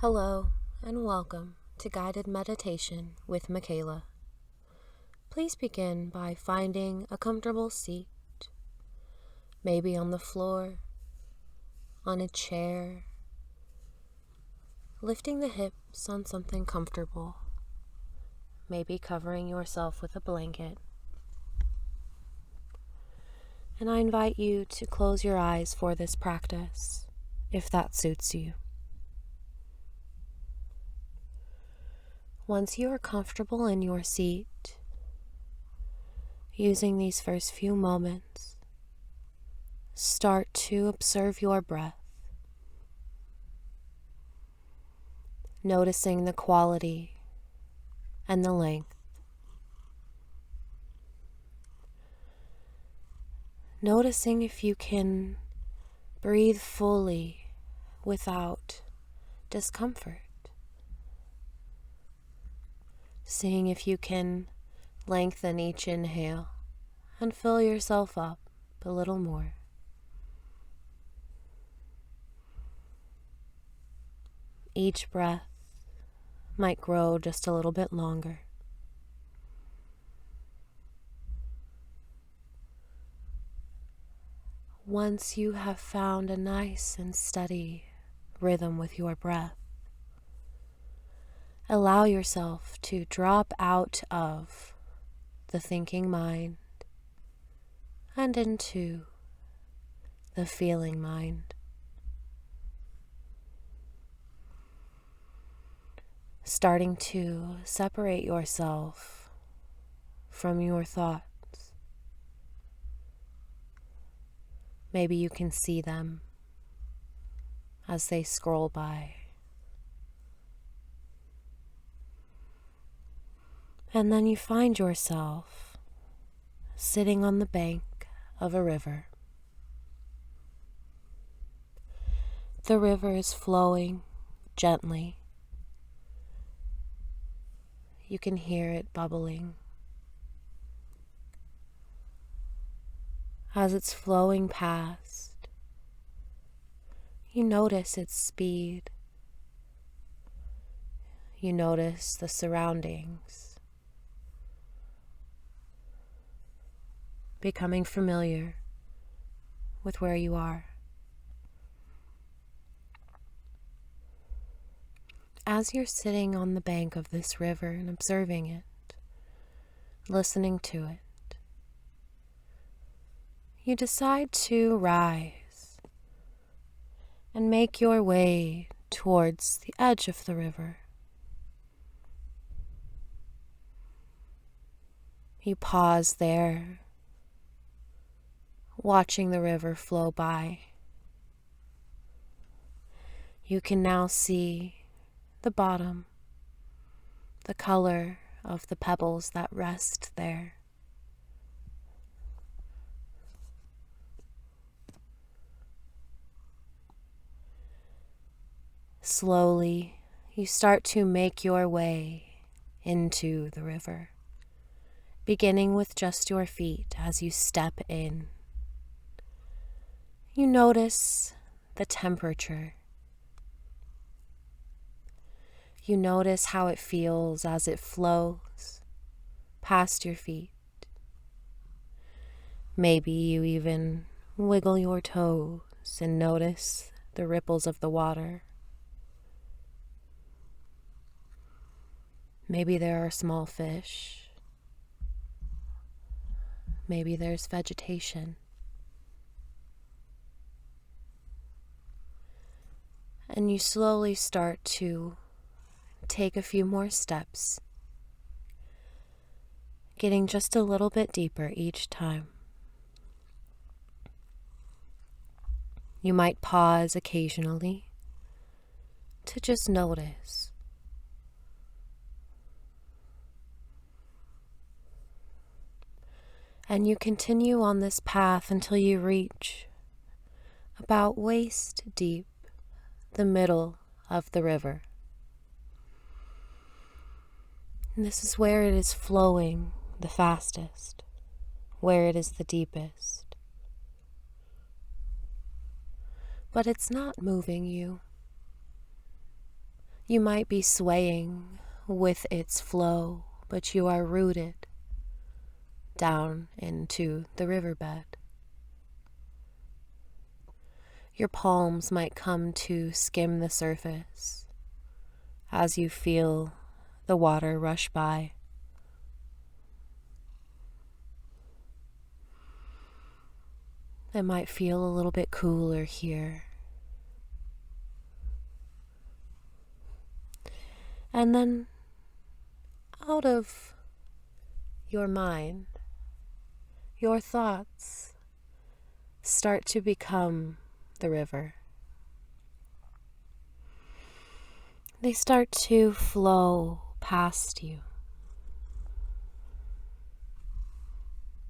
Hello and welcome to Guided Meditation with Micaela. Please begin by finding a comfortable seat, maybe on the floor, on a chair, lifting the hips on something comfortable, maybe covering yourself with a blanket. And I invite you to close your eyes for this practice, if that suits you. Once you are comfortable in your seat, using these first few moments, start to observe your breath, noticing the quality and the length. Noticing if you can breathe fully without discomfort. Seeing if you can lengthen each inhale and fill yourself up a little more. Each breath might grow just a little bit longer. Once you have found a nice and steady rhythm with your breath, allow yourself to drop out of the thinking mind and into the feeling mind. Starting to separate yourself from your thoughts. Maybe you can see them as they scroll by. And then you find yourself sitting on the bank of a river. The river is flowing gently. You can hear it bubbling. As it's flowing past, you notice its speed. You notice the surroundings, becoming familiar with where you are. As you're sitting on the bank of this river and observing it, listening to it, you decide to rise and make your way towards the edge of the river. You pause there, watching the river flow by. You can now see the bottom, the color of the pebbles that rest there. Slowly, you start to make your way into the river, beginning with just your feet as you step in. You notice the temperature. You notice how it feels as it flows past your feet. Maybe you even wiggle your toes and notice the ripples of the water. Maybe there are small fish. Maybe there's vegetation. And you slowly start to take a few more steps, getting just a little bit deeper each time. You might pause occasionally to just notice. And you continue on this path until you reach about waist deep, the middle of the river. And this is where it is flowing the fastest, where it is the deepest. But it's not moving you. You might be swaying with its flow, but you are rooted down into the riverbed. Your palms might come to skim the surface as you feel the water rush by. It might feel a little bit cooler here. And then out of your mind, your thoughts start to become the river. They start to flow past you.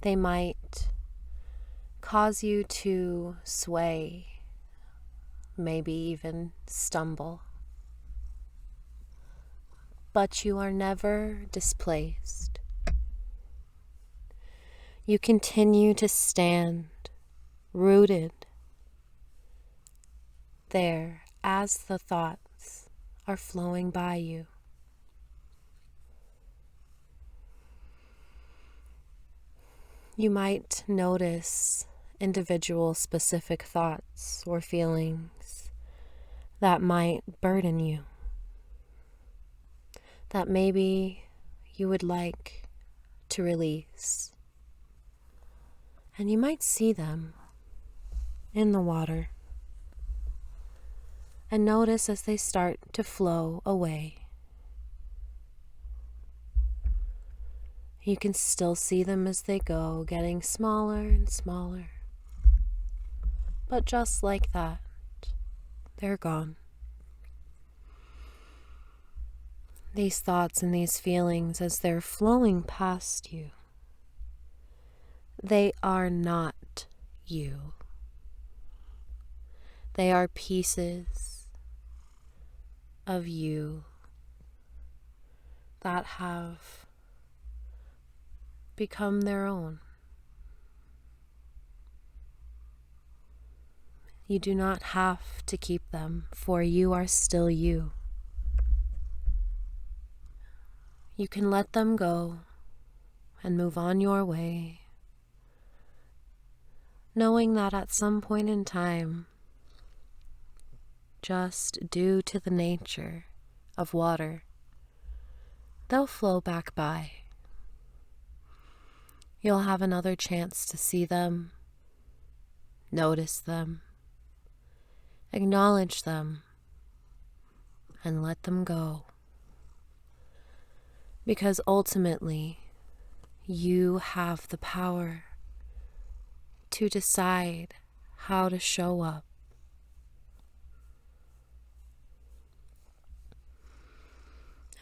They might cause you to sway, maybe even stumble. But you are never displaced. You continue to stand rooted there as the thoughts are flowing by you. You might notice individual specific thoughts or feelings that might burden you, that maybe you would like to release. And you might see them in the water and notice as they start to flow away. You can still see them as they go, getting smaller and smaller. But just like that, they're gone. These thoughts and these feelings, as they're flowing past you, they are not you. They are pieces of you that have become their own. You do not have to keep them, for you are still you. You can let them go and move on your way, knowing that at some point in time, just due to the nature of water, they'll flow back by. You'll have another chance to see them, notice them, acknowledge them, and let them go. Because ultimately, you have the power to decide how to show up.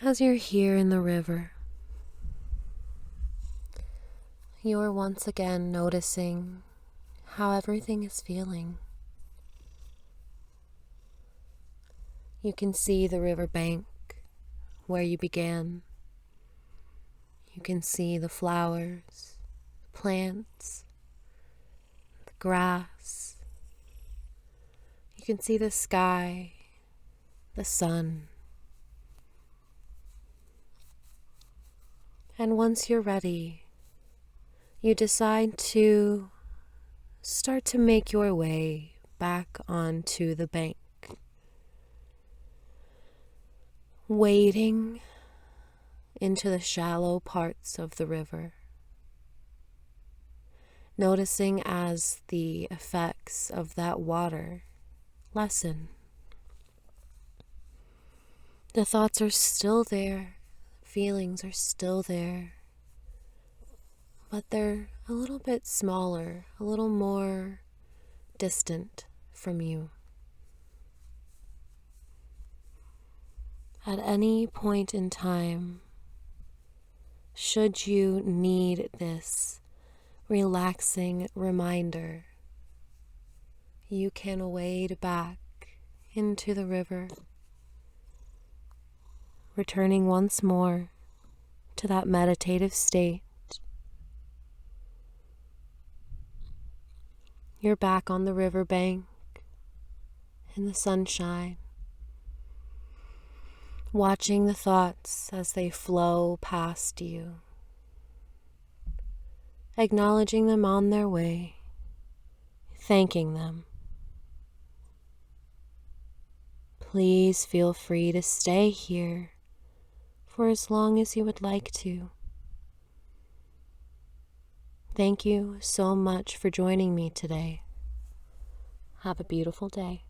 As you're here in the river, you're once again noticing how everything is feeling. You can see the riverbank where you began. You can see the flowers, the plants, the grass. You can see the sky, the sun. And once you're ready, you decide to start to make your way back onto the bank, wading into the shallow parts of the river, noticing as the effects of that water lessen. The thoughts are still there, feelings are still there, but they're a little bit smaller, a little more distant from you. At any point in time, should you need this relaxing reminder, you can wade back into the river, returning once more to that meditative state. You're back on the riverbank in the sunshine. watching the thoughts as they flow past you, acknowledging them on their way, thanking them. Please feel free to stay here for as long as you would like to. Thank you so much for joining me today. Have a beautiful day.